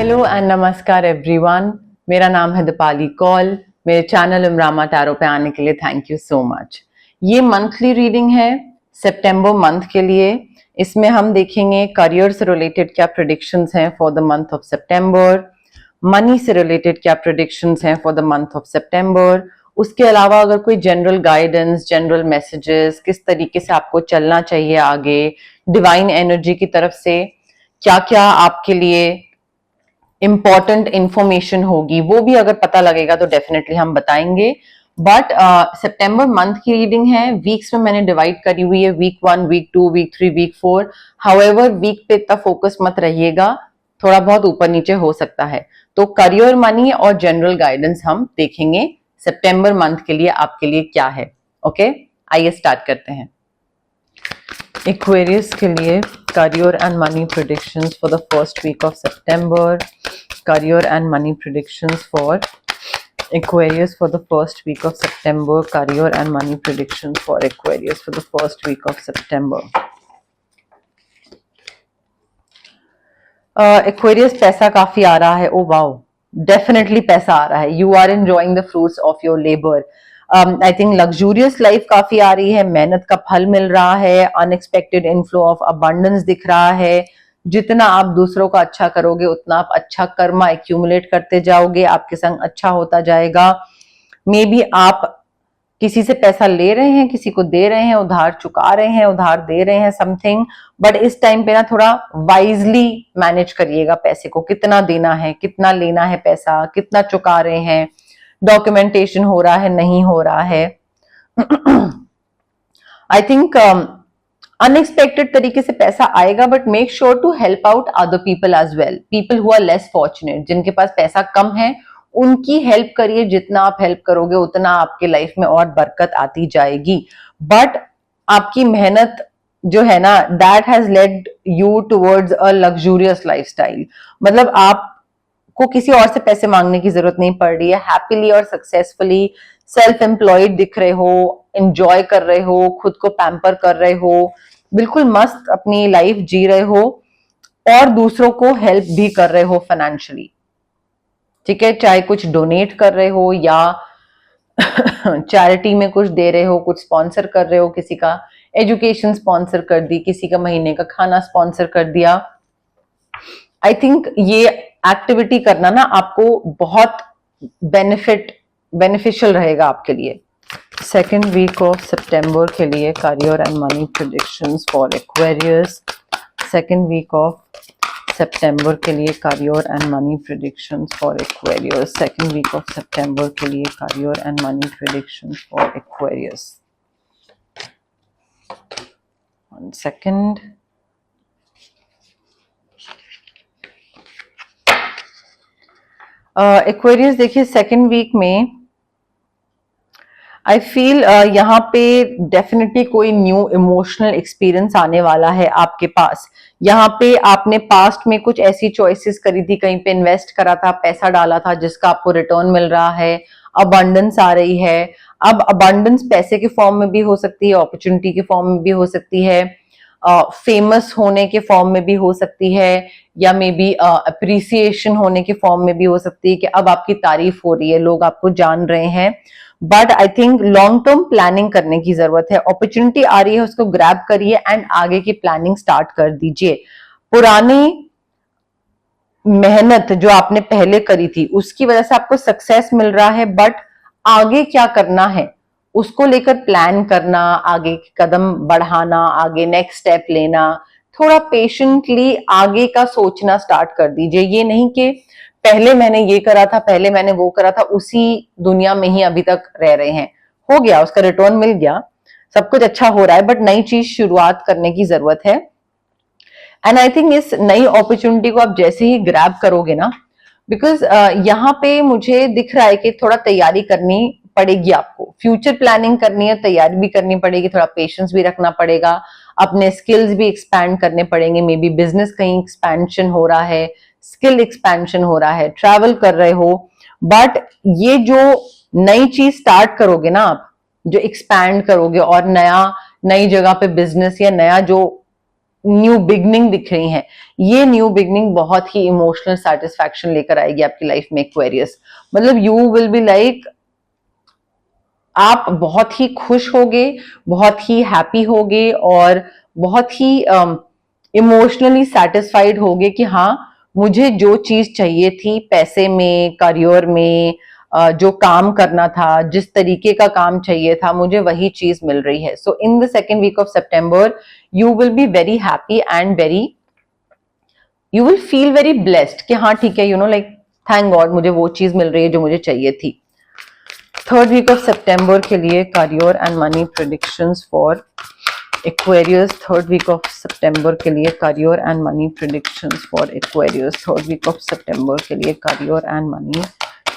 Hello and नमस्कार everyone. मेरा नाम है दीपाली कौल। मेरे चैनल इमरामा टैरो पे आने के लिए थैंक यू सो मच। ये मंथली रीडिंग है सितंबर मंथ के लिए। इसमें हम देखेंगे करियर से रिलेटेड क्या प्रेडिक्शंस हैं for the month of September, money से रिलेटेड क्या प्रेडिक्शंस हैं फॉर द मंथ ऑफ सितंबर। उसके अलावा अगर कोई जनरल गाइडेंस, जनरल मैसेजेस, किस तरीके से आपको चलना चाहिए आगे डिवाइन एनर्जी की तरफ से, क्या क्या आपके लिए इंपॉर्टेंट इंफॉर्मेशन होगी, वो भी अगर पता लगेगा तो डेफिनेटली हम बताएंगे। बट सितंबर मंथ की रीडिंग है। वीक्स में मैंने डिवाइड करी हुई है, week 1, week 2, week 3, week 4। However week पे इतना फोकस मत रहिएगा, थोड़ा बहुत ऊपर नीचे हो सकता है। तो करियर, मनी और जनरल गाइडेंस हम देखेंगे सितंबर मंथ के लिए आपके लिए क्या है। ओके, आइए स्टार्ट करते हैं। एक्वेरियस के लिए career and money predictions for the first week of September. Career and money predictions for Aquarius for the first week of September. Career and money predictions for Aquarius for the first week of September. Aquarius, पैसा काफी आ रहा है। Oh wow, definitely पैसा आ रहा है। You are enjoying the fruits of your labour. I think luxurious life काफी आ रही है, मेहनत का फल मिल रहा है, अनएक्सपेक्टेड इनफ्लो ऑफ अबंडेंस दिख रहा है। जितना आप दूसरों का अच्छा करोगे उतना आप अच्छा कर्मा एक्यूमुलेट करते जाओगे, आपके संग अच्छा होता जाएगा। मे बी आप किसी से पैसा ले रहे हैं, किसी को दे रहे हैं, उधार चुका रहे हैं, उधार दे रहे हैं समथिंग, बट इस टाइम पे ना थोड़ा वाइजली मैनेज करिएगा पैसे को। कितना देना है, कितना लेना है, पैसा कितना चुका रहे हैं, डॉक्यूमेंटेशन हो रहा है, नहीं हो रहा है। आई थिंक अनएक्सपेक्टेड तरीके से पैसा आएगा, but make sure to help out other people as well, people who are less fortunate, जिनके पास पैसा कम है उनकी हेल्प करिए। जितना आप हेल्प करोगे उतना आपके लाइफ में और बरकत आती जाएगी। बट आपकी मेहनत जो है ना, that has lead you towards a luxurious lifestyle. मतलब आपको किसी और से पैसे मांगने की जरूरत नहीं पड़ रही है। हैप्पीली और सक्सेसफुली सेल्फ एम्प्लॉयड दिख रहे हो, एंजॉय कर रहे हो, खुद को पैम्पर कर रहे हो, बिल्कुल मस्त अपनी लाइफ जी रहे हो और दूसरों को हेल्प भी कर रहे हो फाइनेंशियली। ठीक है, चाहे कुछ डोनेट कर रहे हो या चैरिटी में कुछ दे रहे हो, कुछ स्पॉन्सर कर रहे हो, किसी का एजुकेशन स्पॉन्सर कर दी, किसी का महीने का खाना स्पॉन्सर कर दिया। आई थिंक ये एक्टिविटी करना ना आपको बहुत बेनिफिशियल रहेगा आपके लिए। सेकेंड वीक ऑफ सितंबर के लिए career and money predictions for Aquarius. Second week of September के लिए career and money predictions for Aquarius. Second week of September के लिए career and money predictions for Aquarius. 1 second. Aquarius देखिए, second week में I feel यहाँ पे definitely कोई new emotional experience आने वाला है आपके पास। यहाँ पे आपने पास्ट में कुछ ऐसी चॉइसेस करी थी, कहीं पे इन्वेस्ट करा था, पैसा डाला था जिसका आपको रिटर्न मिल रहा है, अबंडेंस आ रही है। अब अबंडेंस पैसे के फॉर्म में भी हो सकती है, अपॉर्चुनिटी के फॉर्म में भी हो सकती है, फेमस होने के फॉर्म में भी हो सकती है, या मे बी अप्रिसिएशन होने के फॉर्म में भी हो सकती है कि अब आपकी तारीफ हो रही है, लोग आपको जान रहे हैं। But I think long term planning करने की जरूरत है। अपॉर्चुनिटी आ रही है, उसको ग्रैब करिए एंड आगे की प्लानिंग स्टार्ट कर दीजिए। पुरानी मेहनत जो आपने पहले करी थी उसकी वजह से आपको सक्सेस मिल रहा है, बट आगे क्या करना है उसको लेकर प्लान करना, आगे कदम बढ़ाना, आगे नेक्स्ट स्टेप लेना, थोड़ा पेशेंटली आगे का सोचना स्टार्ट कर दीजिए। ये नहीं कि पहले मैंने ये करा था, पहले मैंने वो करा था, उसी दुनिया में ही अभी तक रह रहे हैं। हो गया, उसका रिटर्न मिल गया, सब कुछ अच्छा हो रहा है, बट नई चीज शुरुआत करने की जरूरत है। एंड आई थिंक इस नई अपॉर्चुनिटी को आप जैसे ही ग्रैब करोगे ना, बिकॉज यहाँ पे मुझे दिख रहा है कि थोड़ा तैयारी करनी पड़ेगी आपको, फ्यूचर प्लानिंग करनी है, तैयारी भी करनी पड़ेगी, थोड़ा पेशेंस भी रखना पड़ेगा, अपने स्किल्स भी एक्सपैंड करने पड़ेंगे। मे बी बिजनेस कहीं एक्सपेंशन हो रहा है, स्किल एक्सपेंशन हो रहा है, ट्रैवल कर रहे हो, बट ये जो नई चीज स्टार्ट करोगे ना आप, जो एक्सपैंड करोगे और नई जगह पे बिजनेस या नया जो न्यू बिगनिंग दिख रही हैं। ये न्यू बिगनिंग बहुत ही इमोशनल सेटिस्फैक्शन लेकर आएगी आपकी लाइफ में एक्वेरियस। मतलब यू विल बी लाइक, आप बहुत ही खुश होगे, बहुत ही हैप्पी होगे और बहुत ही इमोशनली सेटिस्फाइड होगे कि हाँ, मुझे जो चीज चाहिए थी पैसे में, करियर में, जो काम करना था, जिस तरीके का काम चाहिए था, मुझे वही चीज मिल रही है। So in the second week of September you will be very happy and very, you will feel very blessed कि हाँ ठीक है, you know like thank God मुझे वो चीज मिल रही है जो मुझे चाहिए थी। थर्ड वीक ऑफ सितंबर के लिए career and money predictions for Aquarius. Third week of September के लिए career and money predictions for Aquarius. Third week of September के लिए career and money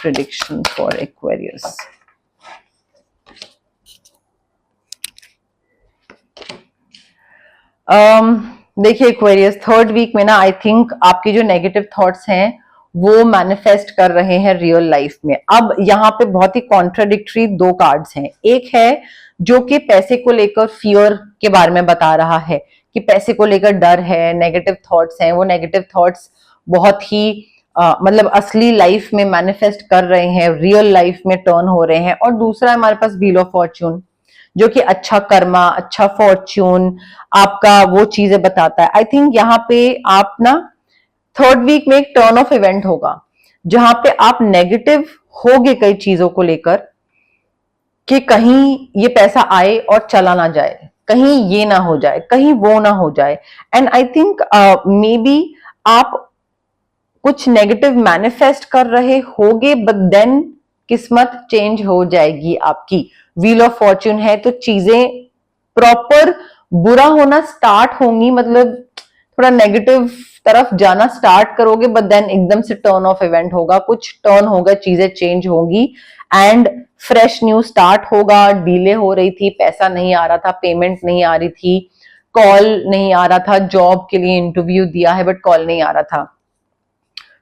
predictions for Aquarius. देखिए एक्वेरियस, थर्ड वीक में ना I think आपके जो negative thoughts हैं वो मैनिफेस्ट कर रहे हैं रियल लाइफ में। अब यहाँ पे बहुत ही कॉन्ट्राडिक्टरी दो कार्ड्स हैं। एक है जो कि पैसे को लेकर फियर के बारे में बता रहा है कि पैसे को लेकर डर है, नेगेटिव थॉट्स हैं, वो नेगेटिव थॉट्स बहुत ही मतलब असली लाइफ में मैनिफेस्ट कर रहे हैं, रियल लाइफ में टर्न हो रहे हैं। और दूसरा हमारे पास व्हील ऑफ फॉर्च्यून जो कि अच्छा कर्मा, अच्छा फॉर्च्यून, आपका वो चीजें बताता है। आई थिंक यहाँ पे आप ना थर्ड वीक में एक टर्न ऑफ इवेंट होगा जहां पे आप नेगेटिव होगे कई चीजों को लेकर कि कहीं ये पैसा आए और चला ना जाए, कहीं ये ना हो जाए, कहीं वो ना हो जाए। And I think may be आप कुछ नेगेटिव मैनिफेस्ट कर रहे होगे बट देन किस्मत चेंज हो जाएगी आपकी। व्हील ऑफ फॉर्च्यून है तो चीजें प्रॉपर बुरा होना स्टार्ट होंगी, मतलब थोड़ा नेगेटिव तरफ जाना स्टार्ट करोगे बट देन एकदम से टर्न ऑफ इवेंट होगा, कुछ टर्न होगा, चीजें चेंज होंगी एंड फ्रेश न्यू स्टार्ट होगा। डिले हो रही थी, पैसा नहीं आ रहा था, पेमेंट नहीं आ रही थी, कॉल नहीं आ रहा था, जॉब के लिए इंटरव्यू दिया है बट कॉल नहीं आ रहा था,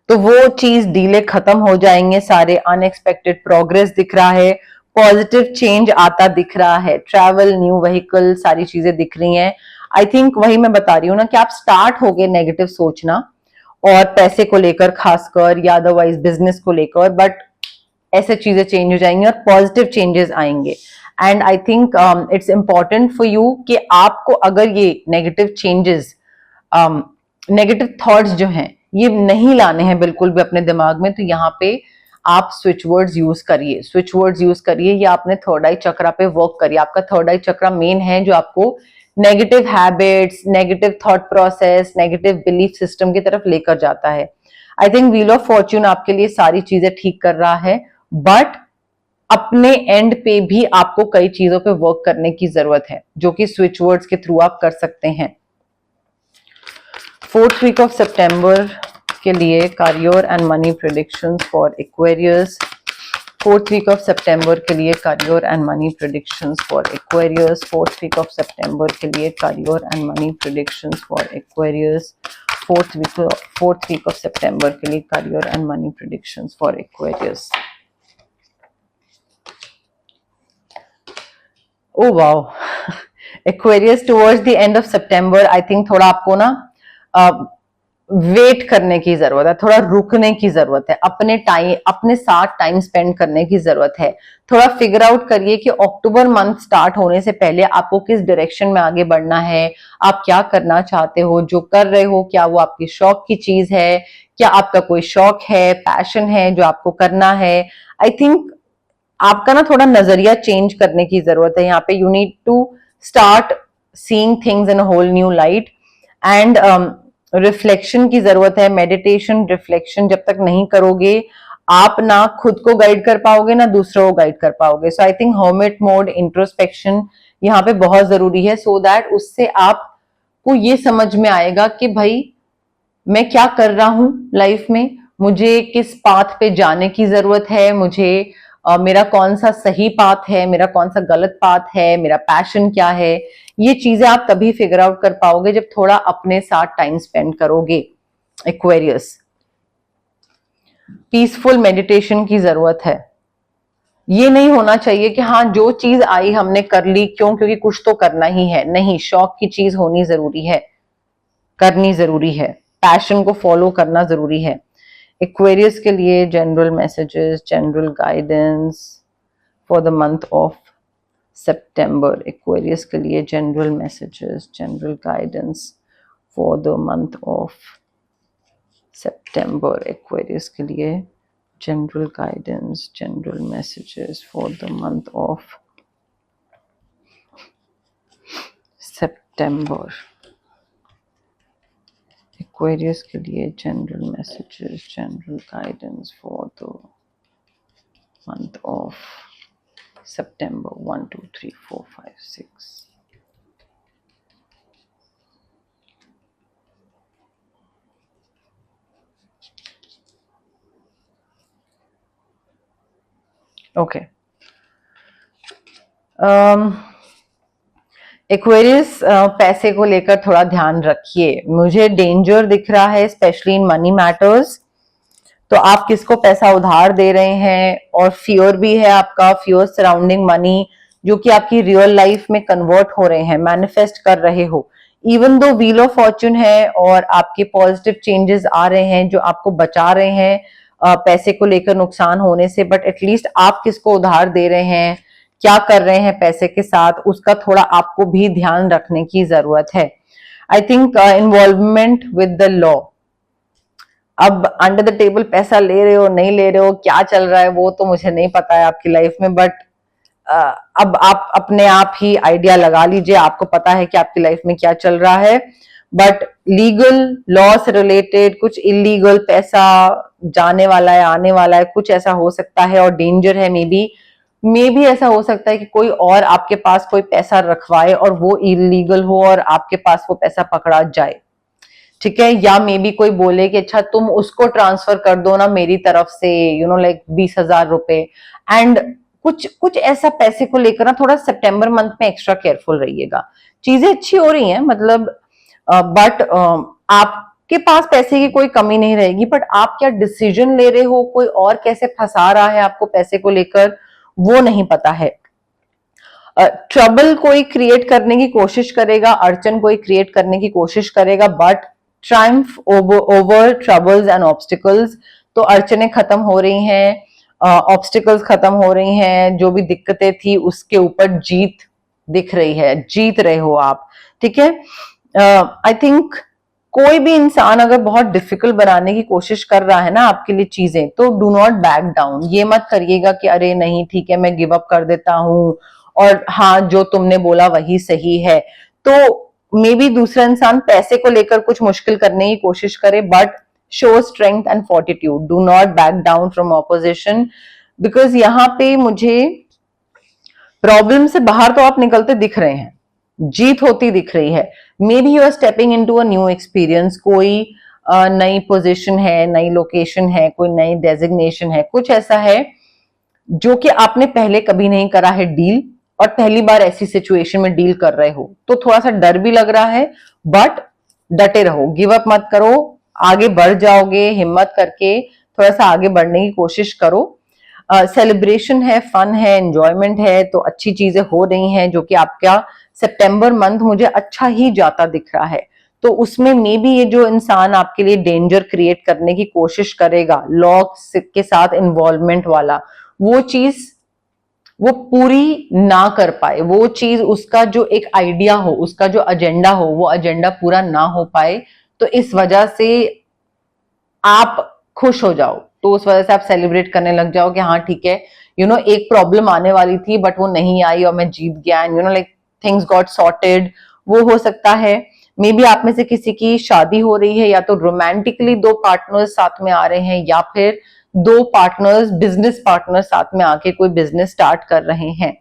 तो वो चीज डीले खत्म हो जाएंगे सारे। अनएक्सपेक्टेड प्रोग्रेस दिख रहा है, पॉजिटिव चेंज आता दिख रहा है, ट्रैवल, न्यू व्हीकल, सारी चीजें दिख रही हैं। आई थिंक वही मैं बता रही हूँ ना कि आप स्टार्ट हो गए नेगेटिव सोचना और पैसे को लेकर खासकर या अदरवाइज बिजनेस को लेकर, बट ऐसे चीजें चेंज हो जाएंगी और पॉजिटिव चेंजेस आएंगे। And I think it's important for you कि आपको अगर ये नेगेटिव चेंजेस, नेगेटिव थॉट्स जो हैं ये नहीं लाने हैं बिल्कुल भी अपने दिमाग में, तो यहाँ पे आप स्विच वर्ड्स यूज करिए, स्विच वर्ड्स यूज करिए या अपने थर्ड आई चक्रा पे वर्क करिए। आपका थर्ड आई चक्रा मेन है जो आपको negative habits, negative thought process, negative belief system की तरफ लेकर जाता है। I think wheel of Fortune आपके लिए सारी चीजें ठीक कर रहा है, बट अपने एंड पे भी आपको कई चीजों पे वर्क करने की जरूरत है जो कि स्विच वर्ड्स के थ्रू आप कर सकते हैं। फोर्थ वीक ऑफ सितंबर के लिए career and money predictions for Aquarius. Fourth week of September के लिए career and money predictions for Aquarius. Fourth week of September के लिए career and money predictions for Aquarius. Fourth week of September के लिए career and money predictions for Aquarius. Oh wow, Aquarius towards the end of September I think थोड़ा आपको ना wait करने की जरूरत है, थोड़ा रुकने की जरूरत है, अपने साथ टाइम स्पेंड करने की जरूरत है। थोड़ा फिगर आउट करिए कि अक्टूबर मंथ स्टार्ट होने से पहले आपको किस डायरेक्शन में आगे बढ़ना है, आप क्या करना चाहते हो, जो कर रहे हो क्या वो आपकी शौक की चीज है, क्या आपका कोई शौक है, पैशन है जो आपको करना है। आई थिंक आपका ना थोड़ा नजरिया चेंज करने की जरूरत है यहाँ पे। You need to start seeing things in a whole new light and reflection की जरूरत है। मेडिटेशन, रिफ्लेक्शन जब तक नहीं करोगे आप ना खुद को गाइड कर पाओगे ना दूसरों को गाइड कर पाओगे। So I think hermit mode, introspection यहाँ पे बहुत जरूरी है, सो दैट उससे आपको ये समझ में आएगा कि भाई मैं क्या कर रहा हूं लाइफ में, मुझे किस पाथ पे जाने की जरूरत है, मुझे मेरा कौन सा सही पाथ है, मेरा कौन सा गलत पाथ है, मेरा पैशन क्या है। ये चीजें आप तभी फिगर आउट कर पाओगे जब थोड़ा अपने साथ टाइम स्पेंड करोगे। एक्वेरियस, पीसफुल मेडिटेशन की जरूरत है। ये नहीं होना चाहिए कि हाँ जो चीज आई हमने कर ली, क्यों, क्योंकि कुछ तो करना ही है। नहीं, शौक की चीज होनी जरूरी है। करनी जरूरी है, पैशन को फॉलो करना जरूरी है। एक्वेरियस के लिए general messages, general guidance for the month of September. Aquarius के लिए general messages, general guidance for the month of September. Aquarius के लिए general guidance, general messages for the month of September. Aquarius के लिए general messages, general guidance for the month of September. 1, 2, 3, 4, 5, 6. Okay. Aquarius पैसे को लेकर थोड़ा ध्यान रखिए। मुझे डेंजर दिख रहा है, स्पेशली इन मनी मैटर्स। तो आप किसको पैसा उधार दे रहे हैं, और फियर भी है आपका, फियर सराउंडिंग मनी, जो कि आपकी रियल लाइफ में कन्वर्ट हो रहे हैं, मैनिफेस्ट कर रहे हो। Even though wheel of Fortune है और आपके पॉजिटिव चेंजेस आ रहे हैं जो आपको बचा रहे हैं पैसे को लेकर नुकसान होने से, बट एटलीस्ट आप किसको उधार दे रहे हैं, क्या कर रहे हैं पैसे के साथ, उसका थोड़ा आपको भी ध्यान रखने की जरूरत है। I think involvement with the law. अब अंडर द टेबल पैसा ले रहे हो, नहीं ले रहे हो, क्या चल रहा है वो तो मुझे नहीं पता है आपकी लाइफ में, बट अब आप अपने आप ही आइडिया लगा लीजिए, आपको पता है कि आपकी लाइफ में क्या चल रहा है। बट लीगल लॉ से रिलेटेड कुछ इलीगल पैसा जाने वाला है, आने वाला है, कुछ ऐसा हो सकता है, और डेंजर है। मे बी ऐसा हो सकता है कि कोई और आपके पास कोई पैसा रखवाए और वो इलीगल हो और आपके पास वो पैसा पकड़ा जाए, ठीक है। या मे बी कोई बोले कि अच्छा तुम उसको ट्रांसफर कर दो ना मेरी तरफ से, लाइक 20,000 रुपए। एंड कुछ ऐसा पैसे को लेकर ना थोड़ा सितंबर मंथ में एक्स्ट्रा केयरफुल रहिएगा। चीजें अच्छी हो रही हैं, मतलब बट आपके पास पैसे की कोई कमी नहीं रहेगी, बट आप क्या डिसीजन ले रहे हो, कोई और कैसे फंसा रहा है आपको पैसे को लेकर, वो नहीं पता है। ट्रबल कोई क्रिएट करने की कोशिश करेगा, अड़चन कोई क्रिएट करने की कोशिश करेगा, but Triumph over troubles and obstacles. तो अड़चनें खत्म हो रही हैं, ऑब्स्टिकल्स खत्म हो रही हैं, जो भी दिक्कतें थी उसके ऊपर जीत दिख रही है, जीत रहे हो आप, ठीक है। आई थिंक कोई भी इंसान अगर बहुत डिफिकल्ट बनाने की कोशिश कर रहा है ना आपके लिए चीजें, तो डू नॉट बैक डाउन। ये मत करिएगा कि अरे नहीं ठीक है मैं गिव अप कर देता हूं और हाँ जो तुमने बोला वही सही है। तो मे बी दूसरा इंसान पैसे को लेकर कुछ मुश्किल करने की कोशिश करे, but show strength and fortitude, do not back down from opposition. Because यहाँ पे मुझे प्रॉब्लम से बाहर तो आप निकलते दिख रहे हैं, जीत होती दिख रही है। Maybe you are stepping into a new experience, कोई नई पोजीशन है, नई लोकेशन है, कोई नई डेजिग्नेशन है, कुछ ऐसा है जो कि आपने पहले कभी नहीं करा है डील, और पहली बार ऐसी सिचुएशन में डील कर रहे हो, तो थोड़ा सा डर भी लग रहा है, बट डटे रहो, गिव अप मत करो, आगे बढ़ जाओगे। हिम्मत करके थोड़ा सा आगे बढ़ने की कोशिश करो। सेलिब्रेशन है, फन है, एंजॉयमेंट है, तो अच्छी चीजें हो रही हैं, जो कि आपका सितंबर मंथ मुझे अच्छा ही जाता दिख रहा है। तो उसमें मे बी ये जो इंसान आपके लिए डेंजर क्रिएट करने की कोशिश करेगा, लॉ के साथ इन्वॉल्वमेंट वाला, वो चीज वो पूरी ना कर पाए, वो चीज उसका जो एक आइडिया हो, उसका जो एजेंडा हो, वो एजेंडा पूरा ना हो पाए, तो इस वजह से आप खुश हो जाओ, तो उस वजह से आप सेलिब्रेट करने लग जाओ कि हाँ ठीक है, एक प्रॉब्लम आने वाली थी बट वो नहीं आई और मैं जीत गया, and like things got sorted. वो हो सकता है। मे बी आप में से किसी की शादी हो रही है, या तो रोमांटिकली दो पार्टनर्स साथ में आ रहे हैं, या फिर दो पार्टनर्स, बिजनेस पार्टनर साथ में आके कोई बिजनेस स्टार्ट कर रहे हैं।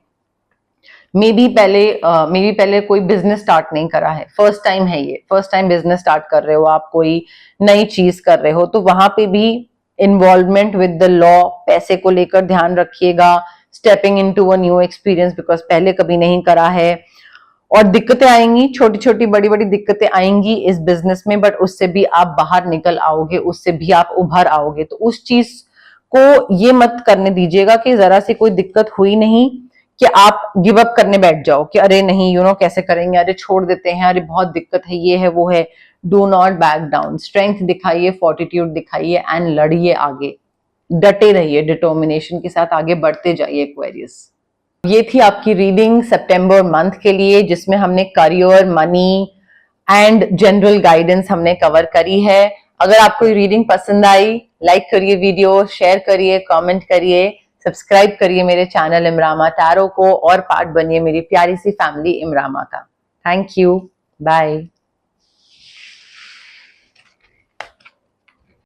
मे बी पहले कोई बिजनेस स्टार्ट नहीं करा है, फर्स्ट टाइम है ये, फर्स्ट टाइम बिजनेस स्टार्ट कर रहे हो आप, कोई नई चीज कर रहे हो, तो वहां पे भी इन्वॉल्वमेंट विद द लॉ, पैसे को लेकर ध्यान रखिएगा। Stepping into a new experience, because पहले कभी नहीं करा है, और दिक्कतें आएंगी, छोटी छोटी बड़ी बड़ी दिक्कतें आएंगी इस बिजनेस में, बट उससे भी आप बाहर निकल आओगे, उससे भी आप उभर आओगे। तो उस चीज को ये मत करने दीजिएगा कि जरा सी कोई दिक्कत हुई नहीं, कि आप गिव अप करने बैठ जाओ कि अरे नहीं कैसे करेंगे, अरे छोड़ देते हैं, अरे बहुत दिक्कत है, ये है वो है। Do not back down, strength दिखाइए, फोर्टिट्यूड दिखाइए एंड लड़िए आगे, डटे रहिए, डिटर्मिनेशन के साथ आगे बढ़ते जाइए एक्वेरियस। ये थी आपकी रीडिंग सितंबर मंथ के लिए, जिसमें हमने career, money and general guidance हमने कवर करी है। अगर आपको ये रीडिंग पसंद आई, लाइक करिए वीडियो, शेयर करिए, कमेंट करिए, सब्सक्राइब करिए मेरे चैनल इमरामा टैरो को और पार्ट बनिए मेरी प्यारी सी फैमिली इमरामा का। Thank you, bye.